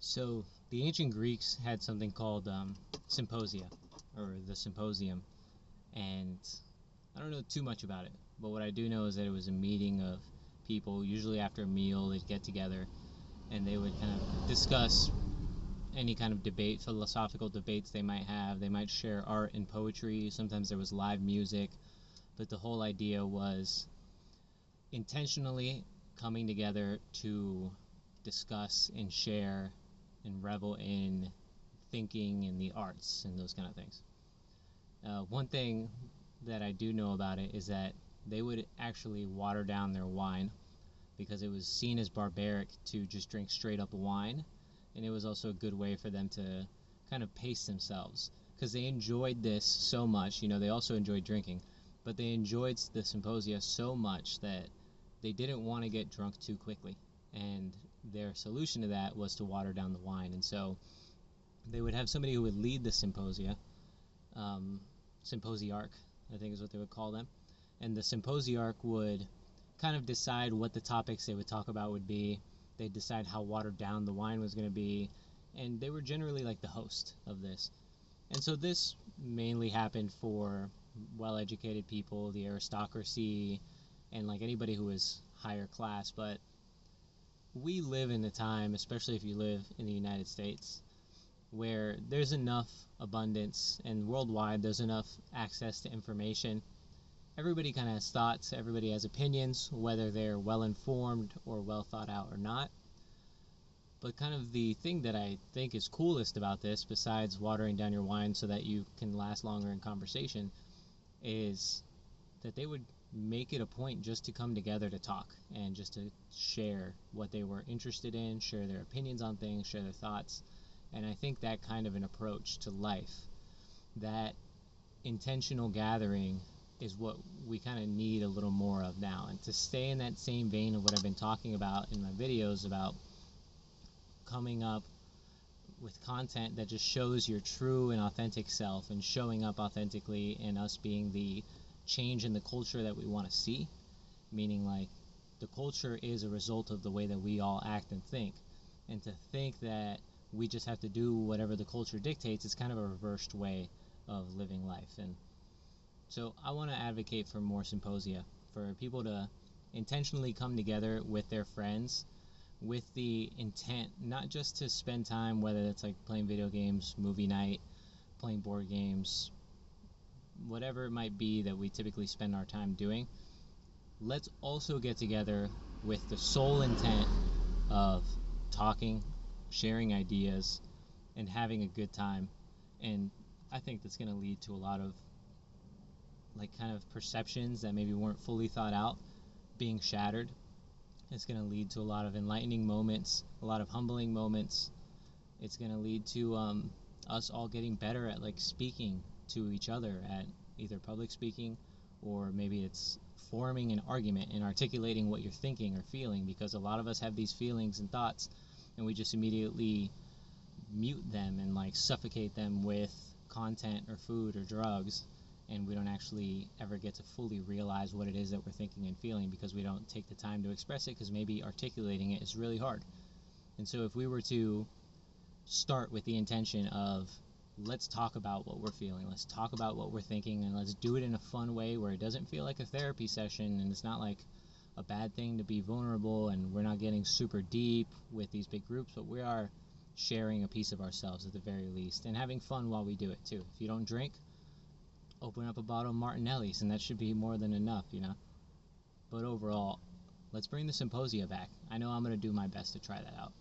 So the ancient Greeks had something called Symposia, or the Symposium, and I don't know too much about it, but what I do know is that it was a meeting of people, usually after a meal. They'd get together and they would kind of discuss any kind of debate, philosophical debates they might have. They might share art and poetry. Sometimes there was live music, but the whole idea was intentionally coming together to discuss and share and revel in thinking and the arts and those kind of things. One thing that I do know about it is that they would actually water down their wine because it was seen as barbaric to just drink straight up wine, and it was also a good way for them to kind of pace themselves because they enjoyed this so much. They also enjoyed drinking, but they enjoyed the symposia so much that they didn't want to get drunk too quickly, and their solution to that was to water down the wine. And so they would have somebody who would lead the symposiarch, I think is what they would call them, and the symposiarch would kind of decide what the topics they would talk about would be. They'd decide how watered down the wine was going to be, and they were generally like the host of this. And so this mainly happened for well-educated people, the aristocracy, and like anybody who was higher class. But we live in a time, especially if you live in the United States, where there's enough abundance, and worldwide there's enough access to information. Everybody kind of has thoughts, everybody has opinions, whether they're well-informed or well thought out or not. But kind of the thing that I think is coolest about this, besides watering down your wine so that you can last longer in conversation, is that they would make it a point just to come together to talk and just to share what they were interested in, share their opinions on things, share their thoughts. And I think that kind of an approach to life, that intentional gathering, is what we kind of need a little more of now. And to stay in that same vein of what I've been talking about in my videos about coming up with content that just shows your true and authentic self and showing up authentically, and us being the change in the culture that we want to see, meaning like the culture is a result of the way that we all act and think. And to think that we just have to do whatever the culture dictates is kind of a reversed way of living life. And so I want to advocate for more symposia, for people to intentionally come together with their friends with the intent not just to spend time, whether it's like playing video games, movie night, playing board games, whatever it might be that we typically spend our time doing. Let's also get together with the sole intent of talking, sharing ideas, and having a good time. And I think that's going to lead to a lot of like kind of perceptions that maybe weren't fully thought out being shattered. It's going to lead to a lot of enlightening moments, a lot of humbling moments. It's going to lead to us all getting better at like speaking to each other, at either public speaking, or maybe it's forming an argument and articulating what you're thinking or feeling, because a lot of us have these feelings and thoughts and we just immediately mute them and like suffocate them with content or food or drugs, and we don't actually ever get to fully realize what it is that we're thinking and feeling because we don't take the time to express it, because maybe articulating it is really hard. And so if we were to start with the intention of let's talk about what we're feeling, let's talk about what we're thinking, and let's do it in a fun way where it doesn't feel like a therapy session, and it's not like a bad thing to be vulnerable, and we're not getting super deep with these big groups, but we are sharing a piece of ourselves at the very least, and having fun while we do it too. If you don't drink, open up a bottle of Martinelli's, and that should be more than enough, But overall, let's bring the symposia back. I know I'm going to do my best to try that out.